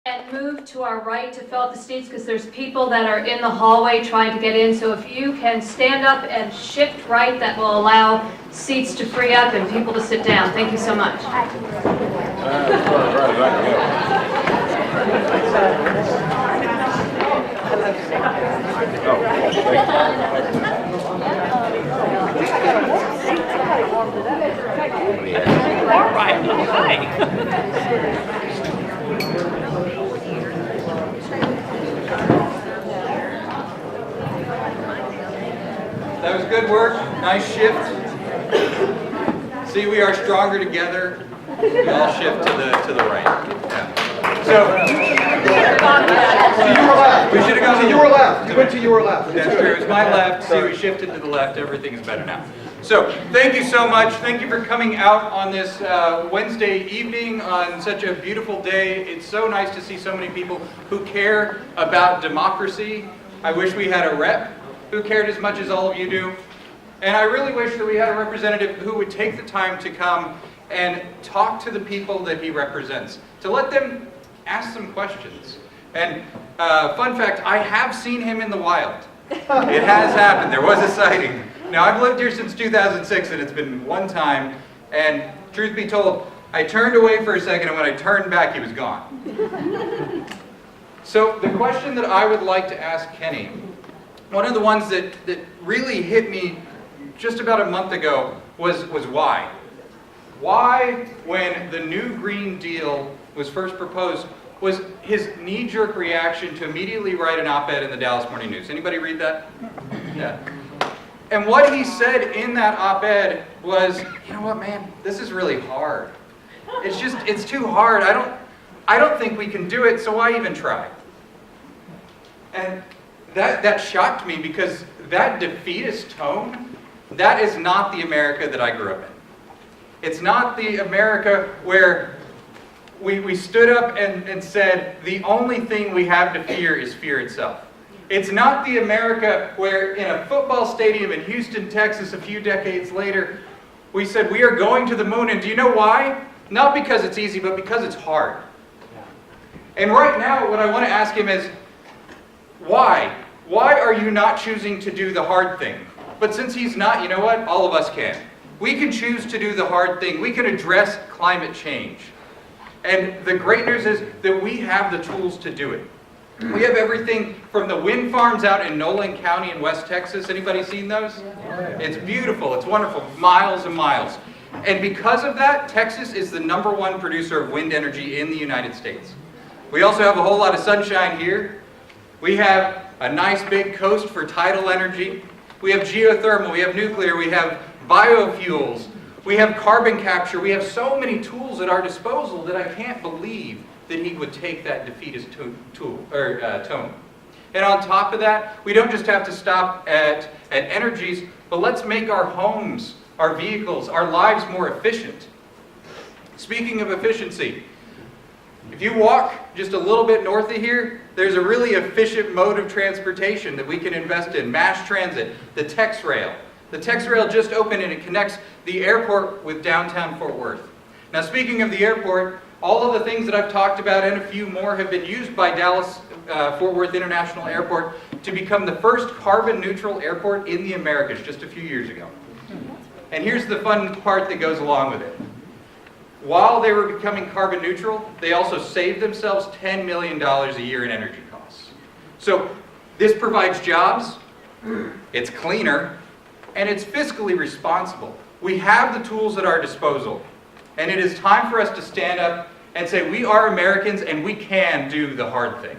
And move to our right to fill up the seats because there's people that are in the hallway trying to get in. So if you can stand up and shift right, that will allow seats to free up and people to sit down. Thank you so much. All right. Hi. That was good work. Nice shift. See, we are stronger together. We all shift to the right. Yeah. So you were left. We should have gone to your left. You went to your left. That's true. It was my left. See, we shifted to the left. Everything's better now. So thank you so much. Thank you for coming out on this Wednesday evening on such a beautiful day. It's so nice to see so many people who care about democracy. I wish we had a rep who cared as much as all of you do. And I really wish that we had a representative who would take the time to come and talk to the people that he represents, to let them ask some questions. And fun fact, I have seen him in the wild. It has happened. There was a sighting. Now, I've lived here since 2006, and it's been one time, and truth be told, I turned away for a second, and when I turned back, he was gone. So the question that I would like to ask Kenny, one of the ones that really hit me just about a month ago was why? Why, when the new Green Deal was first proposed, was his knee-jerk reaction to immediately write an op-ed in the Dallas Morning News? Anybody read that? Yeah. And what he said in that op-ed was, you know what, man, this is really hard. It's too hard. I don't think we can do it, so why even try? And that shocked me because that defeatist tone, that is not the America that I grew up in. It's not the America where we stood up and said, the only thing we have to fear is fear itself. It's not the America where in a football stadium in Houston, Texas, a few decades later, we said we are going to the moon. And do you know why? Not because it's easy, but because it's hard. And right now, what I want to ask him is, why? Why are you not choosing to do the hard thing? But since he's not, you know what? All of us can. We can choose to do the hard thing. We can address climate change. And the great news is that we have the tools to do it. We have everything from the wind farms out in Nolan County in West Texas. Anybody seen those? It's beautiful. It's wonderful. Miles and miles. And because of that, Texas is the #1 producer of wind energy in the United States. We also have a whole lot of sunshine here. We have a nice big coast for tidal energy. We have geothermal. We have nuclear. We have biofuels. We have carbon capture. We have so many tools at our disposal that I can't believe that he would take that defeatist tone. And on top of that, we don't just have to stop at energies, but let's make our homes, our vehicles, our lives more efficient. Speaking of efficiency, if you walk just a little bit north of here, there's a really efficient mode of transportation that we can invest in, mass transit, the TexRail. The TexRail just opened and it connects the airport with downtown Fort Worth. Now, speaking of the airport, all of the things that I've talked about and a few more have been used by Dallas Fort Worth International Airport to become the first carbon neutral airport in the Americas just a few years ago. And here's the fun part that goes along with it. While they were becoming carbon neutral, they also saved themselves $10 million a year in energy costs. So this provides jobs, it's cleaner, and it's fiscally responsible. We have the tools at our disposal. And it is time for us to stand up and say we are Americans and we can do the hard thing.